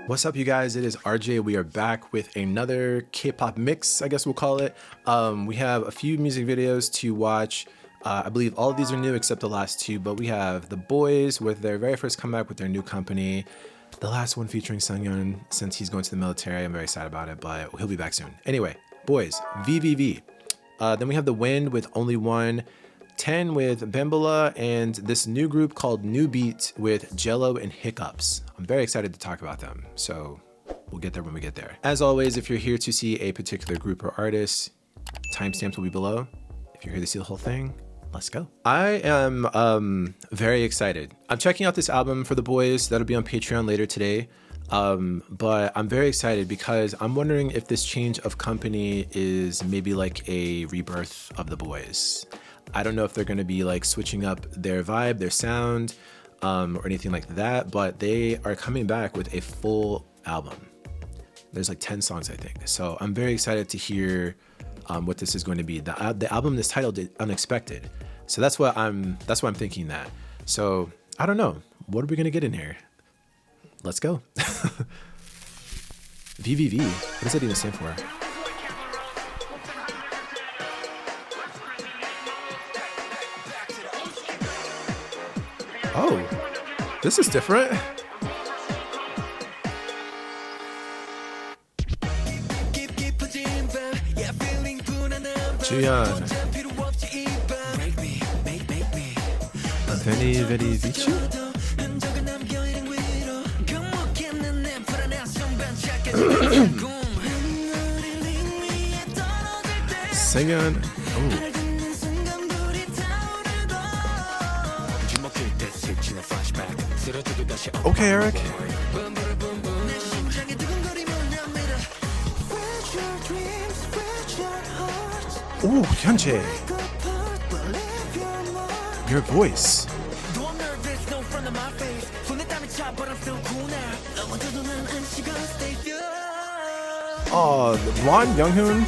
What's up, you guys? It is RJ. We are back with another K-pop mix, I guess we'll call it. We have a few music videos to watch. I believe all of these are new except the last two, but we have the Boyz with their very first comeback with their new company. The last one featuring Sungyeon, since he's going to the military. I'm very sad about it, but he'll be back soon. Anyway, Boyz VVV. Then we have The Wind with Only One, 10 with Bambola, and this new group called NEWBEAT with JeLLo and HICCUPS. I'm very excited to talk about them, so we'll get there when we get there. As always, if you're here to see a particular group or artist, timestamps will be below. If you're here to see the whole thing, let's go. I am very excited. I'm checking out this album for the Boyz. That'll be on Patreon later today. But I'm very excited because I'm wondering if this change of company is maybe like a rebirth of the Boyz. I don't know if they're going to be like switching up their vibe, their sound, or anything like that, but they are coming back with a full album. There's like 10 songs, I think. So I'm very excited to hear what this is going to be. The album is titled Unexpected. So that's why I'm thinking that. So I don't know. What are we going to get in here? Let's go. VVV. What does that even stand for? Oh, this is different. Juyeon. Veni Veni Vici? Sungyeon. Oh. Okay, Eric. Ooh, Hyunjae. Your voice. Oh, Won Younghoon.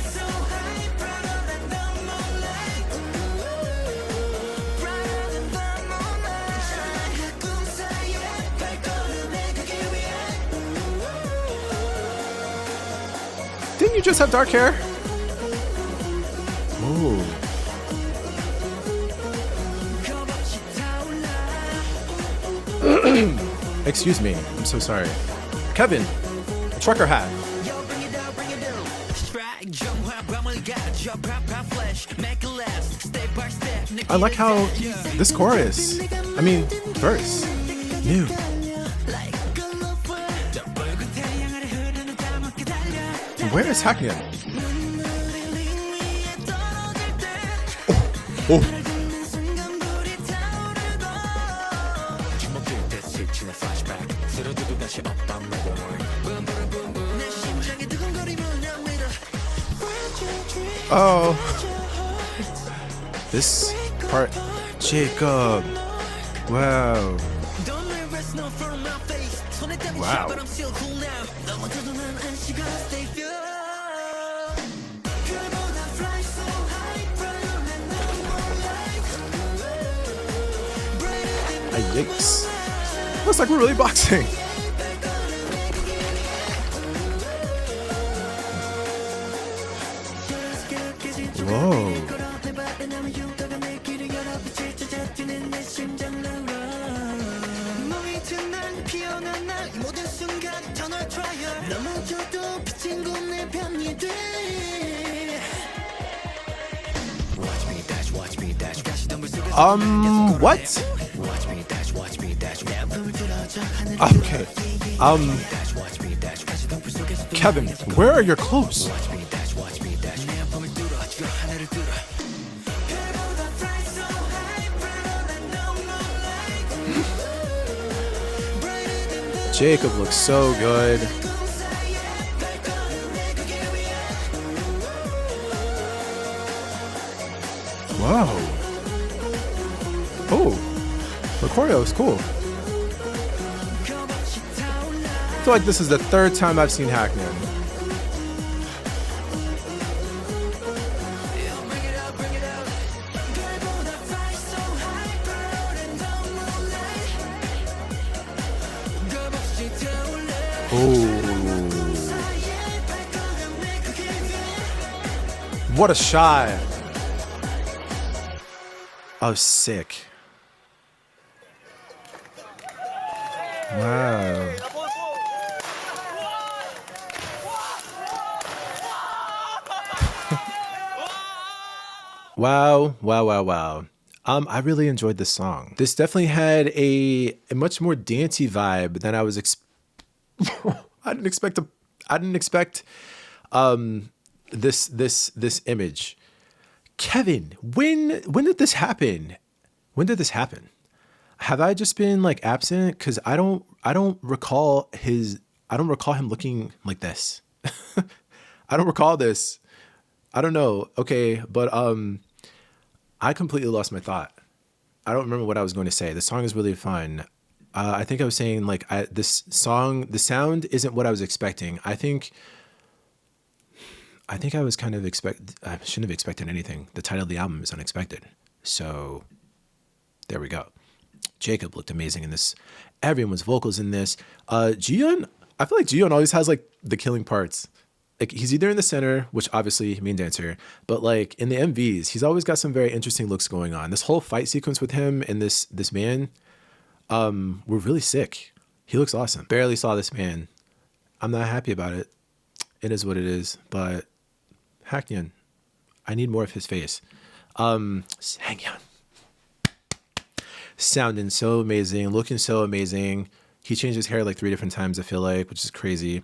Didn't you just have dark hair? Ooh. Excuse me, I'm so sorry. Kevin, trucker hat. I like how this chorus, verse, new. Where is Hackman? Oh. Oh. This part, Jacob. Wow. Wow. Yikes. Looks like we're really boxing. Whoa. What? Okay. Kevin, where are your clothes? Jacob looks so good. Wow. Oh, the choreo is cool. I feel like this is the third time I've seen Hackman. Oh, what a shot. Oh, sick. Wow. Wow, wow, wow, wow. I really enjoyed this song. This definitely had a much more dancey vibe than I was I didn't expect this image. Kevin, when did this happen? When did this happen? Have I just been like absent? Cause I don't recall him looking like this. I don't recall this. I don't know. Okay, but I completely lost my thought. I don't remember what I was going to say. The song is really fun. I think I was saying like this song, the sound isn't what I was expecting. I think I shouldn't have expected anything. The title of the album is unexpected. So there we go. Jacob looked amazing in this. Everyone's vocals in this. Jiyeon, I feel like Jiyeon always has like the killing parts. Like he's either in the center, which obviously main dancer, but like in the MVs, he's always got some very interesting looks going on. This whole fight sequence with him and this man, were really sick. He looks awesome. Barely saw this man. I'm not happy about it. It is what it is, but Hacknyan, I need more of his face. Hangyan. Sounding so amazing, looking so amazing. He changed his hair like 3 different times, I feel like, which is crazy.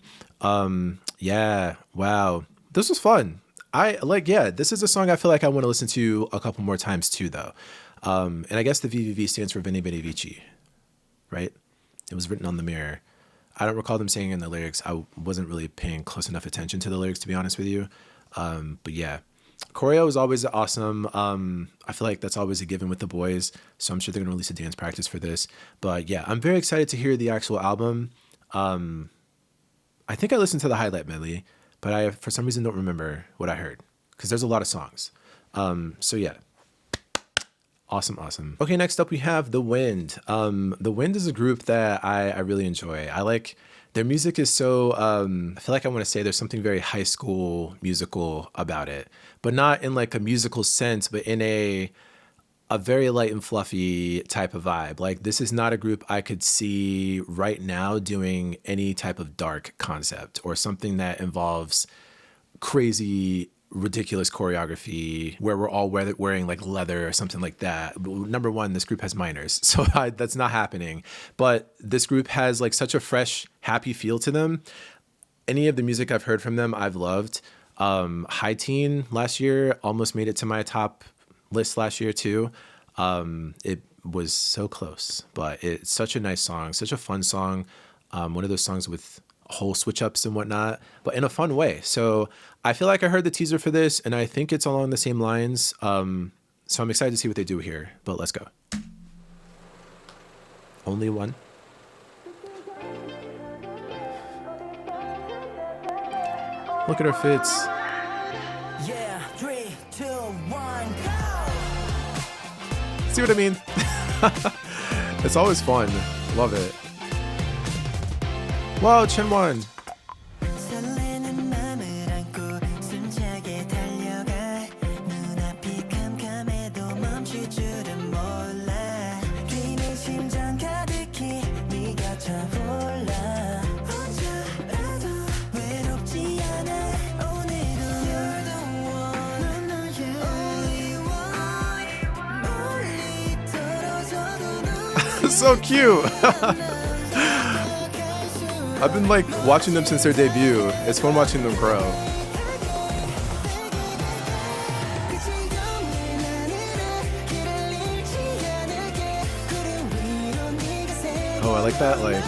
Yeah, wow. This was fun. This is a song I feel like I want to listen to a couple more times too, though. And I guess the VVV stands for Veni Vidi Vici, right? It was written on the mirror. I don't recall them saying in the lyrics. I wasn't really paying close enough attention to the lyrics, to be honest with you. But yeah, choreo is always awesome. I feel like that's always a given with the boys. So I'm sure they're going to release a dance practice for this. But yeah, I'm very excited to hear the actual album. I think I listened to the highlight medley, but I, for some reason, don't remember what I heard because there's a lot of songs. So yeah. Awesome. Okay, next up we have The Wind. The Wind is a group that I really enjoy. I like their music is so, I feel like I want to say there's something very high school musical about it, but not in like a musical sense, but in a very light and fluffy type of vibe. Like this is not a group I could see right now doing any type of dark concept or something that involves crazy ridiculous choreography where we're all wearing like leather or something like that. Number one, this group has minors, so that's not happening. But this group has like such a fresh, happy feel to them. Any of the music I've heard from them, I've loved. High Teen last year almost made it to my top list last year too. It was so close, but it's such a nice song, such a fun song. One of those songs with whole switch ups and whatnot, but in a fun way. So I feel like I heard the teaser for this and I think it's along the same lines. So I'm excited to see what they do here, but let's go. Only one. Look at her fits. Yeah, 3, 2, 1, go! See what I mean? It's always fun. Love it. Wow, Chenwon. So cute. I've been like watching them since their debut. It's fun watching them grow. Oh, I like that, like.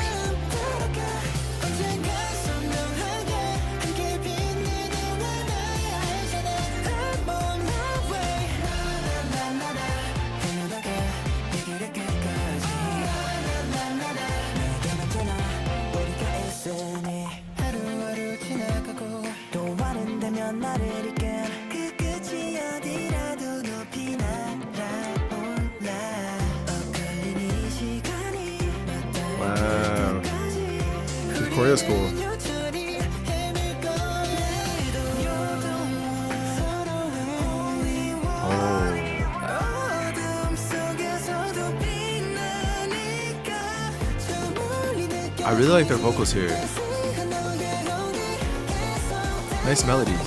Wow. choreo's cool. I really like their vocals here. Nice melodies.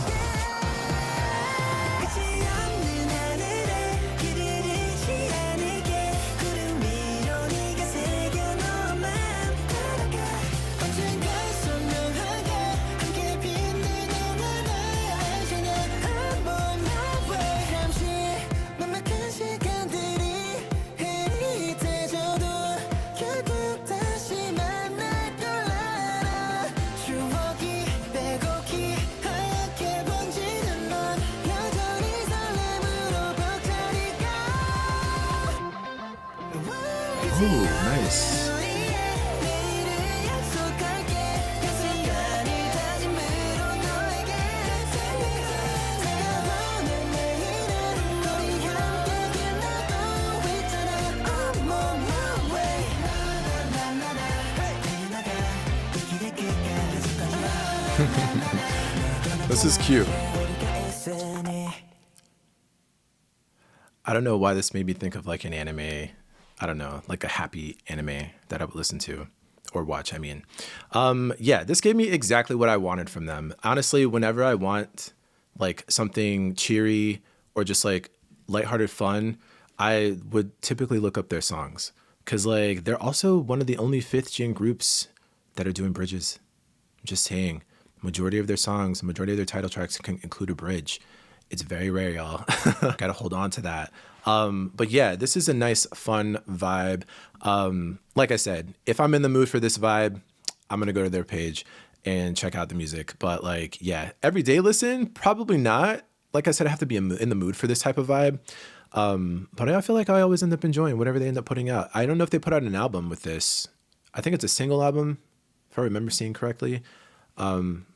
Ooh, nice. This is cute. I don't know why this made me think of like an anime. I don't know, like a happy anime that I would listen to or watch, I mean. Yeah, this gave me exactly what I wanted from them. Honestly, whenever I want like something cheery or just like lighthearted fun, I would typically look up their songs. Cause like they're also one of the only 5th gen groups that are doing bridges. I'm just saying, majority of their songs, majority of their title tracks can include a bridge. It's very rare, y'all. Gotta hold on to that. But yeah, this is a nice, fun vibe. Like I said, if I'm in the mood for this vibe, I'm gonna go to their page and check out the music. But like, yeah, everyday listen, probably not. Like I said, I have to be in the mood for this type of vibe. But I feel like I always end up enjoying whatever they end up putting out. I don't know if they put out an album with this. I think it's a single album, if I remember seeing correctly.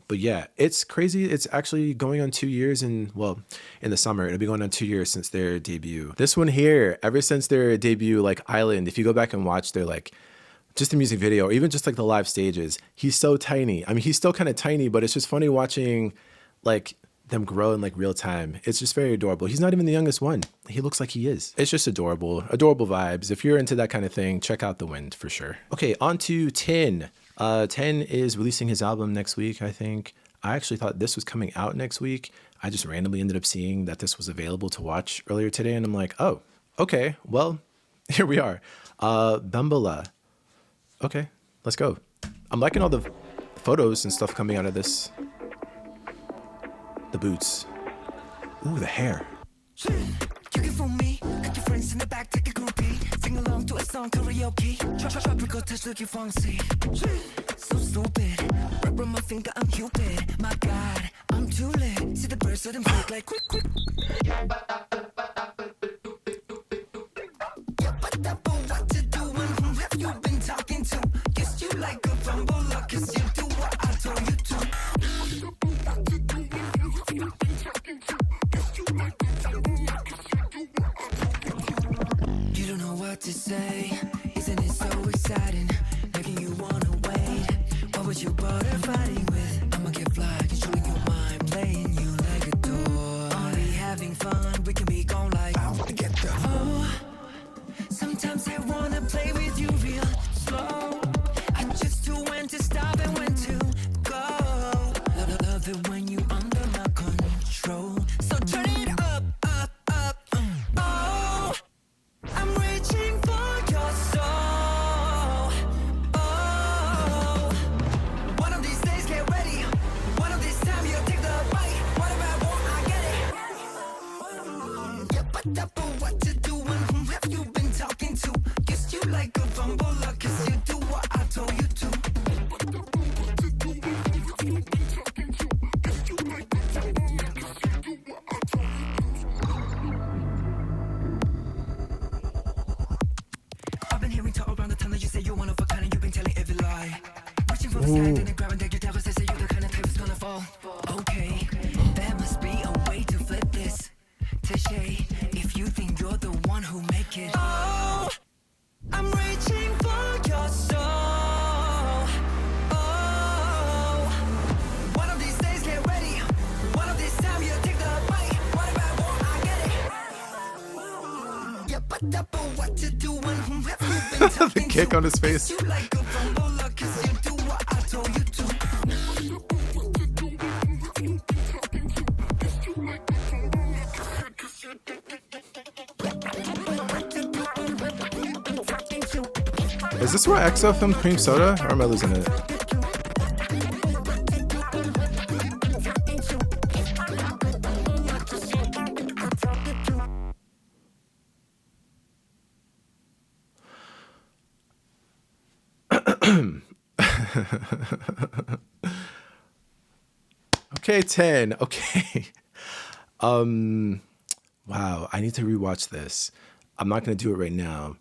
But yeah, it's crazy. It's actually going on 2 years in the summer. It'll be going on 2 years since their debut. This one here, ever since their debut, like Island, if you go back and watch their like, just the music video or even just like the live stages, he's so tiny. I mean, he's still kind of tiny, but it's just funny watching like them grow in like real time. It's just very adorable. He's not even the youngest one. He looks like he is. It's just adorable vibes. If you're into that kind of thing, check out The Wind for sure. Okay, on to 10. 10 is releasing his album next week, I think. I actually thought this was coming out next week. I just randomly ended up seeing that this was available to watch earlier today, and I'm like, oh, okay, well, here we are. Bambola. Okay, let's go. I'm liking all the photos and stuff coming out of this. The boots. Ooh, the hair. You can phone me, got your friends in the back, take a groupie. Sing along to a song, karaoke. Tropical touch, looking fancy. So stupid. Rub my finger, I'm Cupid. My God, I'm too lit. See the birds, so them quick, like quick, quick. What to do and who have you been talking to? Guess you like a Bambola, 'cause you do what I told you to. You don't know what to say, isn't it so exciting? Making you wanna wait. What was you bother fighting with? I'ma get fly, controlling your mind, playing you like a toy. Only having fun, we can be gone like I wanna get the sometimes I wanna play with you real slow. I just know when to stop and when to go. Love it when you under my control. So turn it up, up, up. Oh, I'm reaching for your soul. Oh, one of these days get ready. One of these times you'll take the bite. Whatever I want, I get it. Yeah, but what to do and who have you been talking to? Guess you like a Bambola, 'cause you do what I told you to. I've been hearing talk around the town that you say you're one of a kind and you've been telling every lie. Reaching for the sky and then grabbing that your devils, they say you're the kind of type that's gonna fall. Okay, there must be a way to flip this. Touché, if you think you're the one who make it. Oh, I'm reaching for your soul. Oh, Yeah, but what to do when who have you been talking The kick to? on his face. You like a Bambola, 'cause you do what I told you to. Is this where EXO filmed Cream Soda, or am I losing it? Okay, 10. Okay. Wow, I need to rewatch this. I'm not going to do it right now,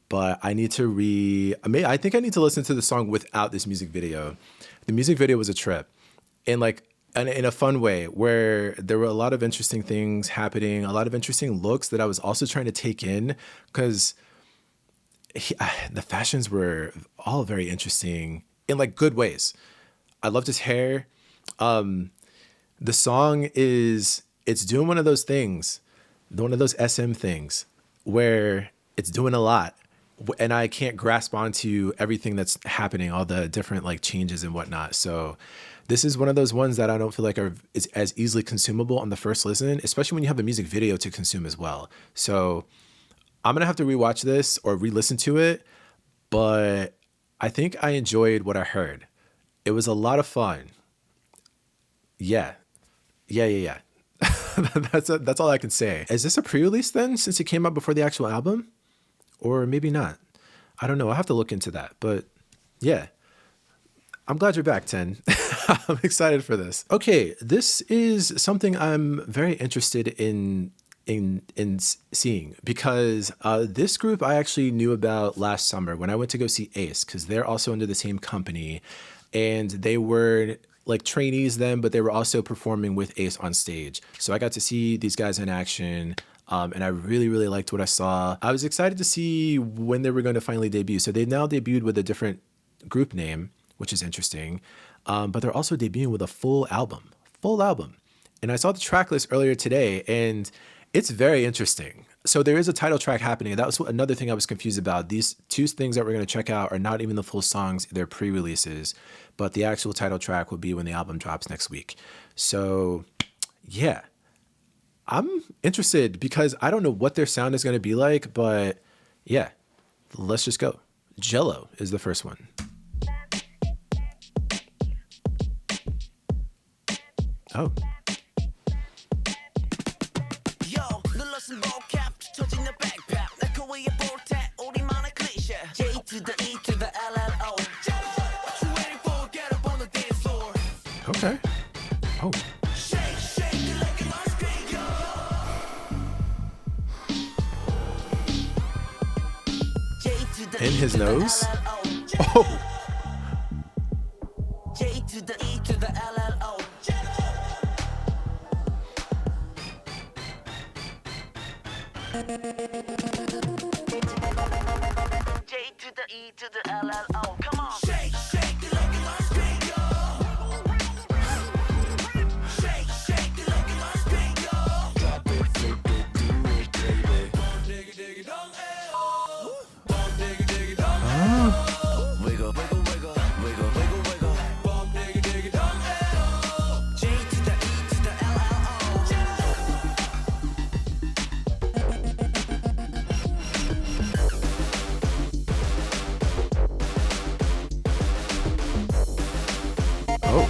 but I need to I think I need to listen to the song without this music video. The music video was a trip, and like in a fun way, where there were a lot of interesting things happening, a lot of interesting looks that I was also trying to take in, because the fashions were all very interesting in like good ways. I loved his hair. The song it's doing one of those things, one of those SM things where it's doing a lot and I can't grasp onto everything that's happening, all the different like changes and whatnot. So this is one of those ones that I don't feel like is as easily consumable on the first listen, especially when you have a music video to consume as well. So I'm going to have to rewatch this or re-listen to it, but I think I enjoyed what I heard. It was a lot of fun. Yeah. That's all I can say. Is this a pre-release then, since it came out before the actual album? Or maybe not. I don't know. I'll have to look into that. But yeah, I'm glad you're back, 10. I'm excited for this. Okay, this is something I'm very interested in seeing, because this group I actually knew about last summer when I went to go see Ace, because they're also under the same company, and they were like trainees then, but they were also performing with Ace on stage. So I got to see these guys in action. And I really, really liked what I saw. I was excited to see when they were going to finally debut. So they now debuted with a different group name, which is interesting. But they're also debuting with a full album. And I saw the track list earlier today, and it's very interesting. So there is a title track happening. That was another thing I was confused about. These two things that we're going to check out are not even the full songs. They're pre-releases, but the actual title track will be when the album drops next week. So yeah, I'm interested because I don't know what their sound is going to be like, but yeah, let's just go. JeLLo is the first one. Oh. Okay. Oh. In his nose? Oh. J to the E to the LLO. J to the E to the LLO. Come on. Shake, shake it like it must be yo. Shake, shake it like it must be yo. Drop it, flip it, do it, baby. Bum diggy diggy dong, eh. Bum diggy diggy dong, eh. Wiggle, wiggle, wiggle, wiggle, wiggle, wiggle. Bum diggy diggy dong, eh. J to the E to the LLO. Oh.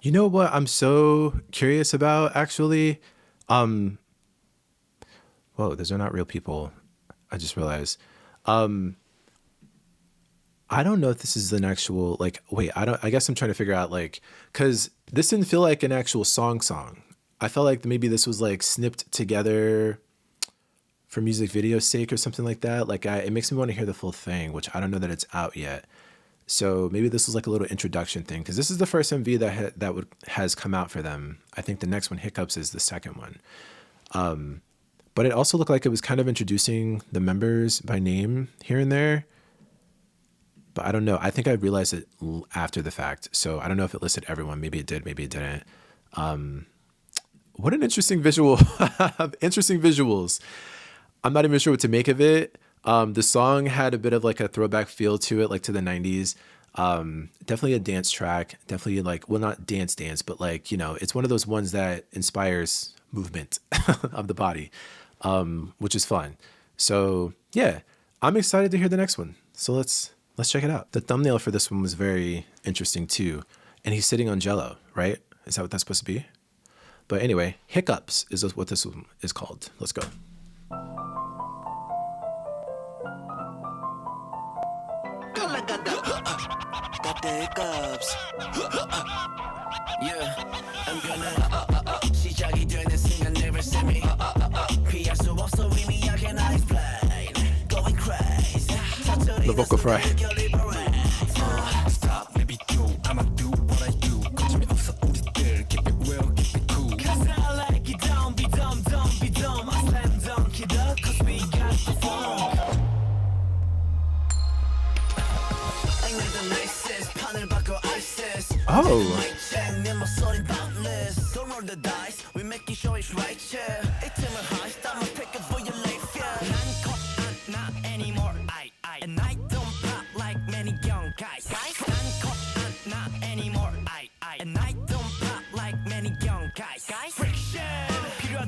You know what I'm so curious about, actually? Whoa, those are not real people. I just realized. I don't know if this is an actual, like, wait, I guess I'm trying to figure out, like, because this didn't feel like an actual song. I felt like maybe this was like snipped together for music video sake or something like that. Like, it makes me want to hear the full thing, which I don't know that it's out yet. So maybe this was like a little introduction thing, because this is the first MV that has come out for them. I think the next one, Hiccups, is the second one. But it also looked like it was kind of introducing the members by name here and there. But I don't know. I think I realized it after the fact. So I don't know if it listed everyone. Maybe it did. Maybe it didn't. What an interesting visual. Interesting visuals. I'm not even sure what to make of it. The song had a bit of like a throwback feel to it, like to the 90s. Definitely a dance track. Definitely like, well, not dance, but like, you know, it's one of those ones that inspires movement of the body, which is fun. So yeah, I'm excited to hear the next one. So let's check it out. The thumbnail for this one was very interesting too. And he's sitting on JeLLo, right? Is that what that's supposed to be? But anyway, Hiccups is what this one is called. Let's go. Got the hiccups. Yeah, I'm gonna 시작이 되는 순간 never see me. 피할 수 없어 이미 I cannot explain. Going crazy. The vocal fry. Stop, maybe do. I'ma do what I do. 거침이 없어 우리들. Keep it real, keep it cool. 'Cause I like it, don't be dumb, don't be dumb. I slam dunk it up 'cause we got the funk. Oh.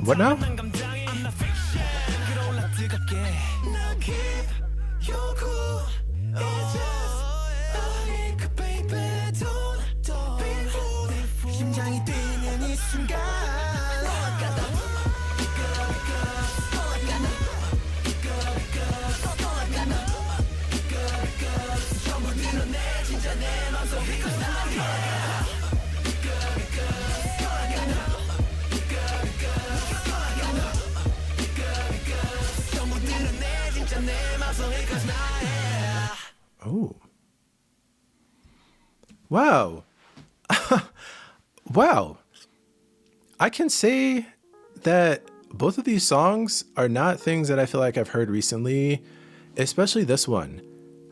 What now? Oh. Wow. Wow. I can say that both of these songs are not things that I feel like I've heard recently, especially this one.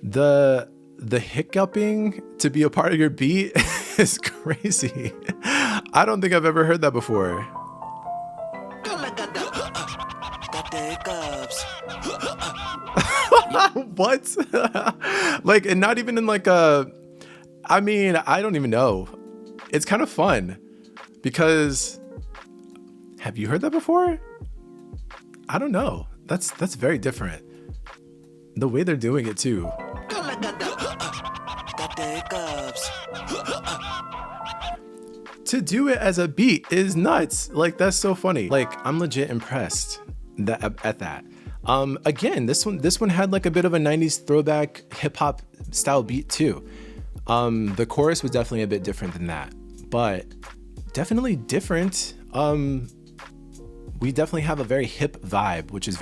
The hiccuping to be a part of your beat is crazy. I don't think I've ever heard that before. What? Like, and not even in like a, I mean, I don't even know. It's kind of fun because, have you heard that before? I don't know. That's very different. The way they're doing it too. To do it as a beat is nuts. Like, that's so funny. Like, I'm legit impressed at that. Again, this one had like a bit of a 90s throwback hip hop style beat too. The chorus was definitely a bit different than that, but definitely different. We definitely have a very hip vibe, which is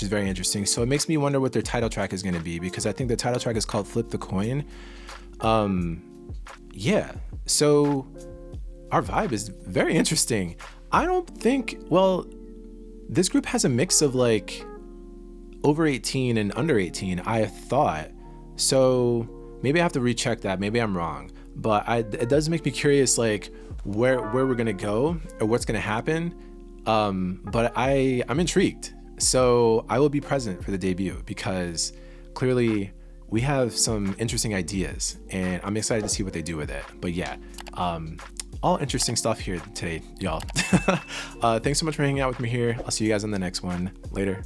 very interesting. So it makes me wonder what their title track is going to be, because I think the title track is called Flip the Coin. Yeah, so our vibe is very interesting. I don't think, well, this group has a mix of like over 18 and under 18, I thought. So maybe I have to recheck that. Maybe I'm wrong, but it does make me curious, like where we're gonna go or what's gonna happen. But I'm intrigued. So I will be present for the debut, because clearly we have some interesting ideas and I'm excited to see what they do with it. But yeah, all interesting stuff here today, y'all. Thanks so much for hanging out with me here. I'll see you guys on the next one. Later.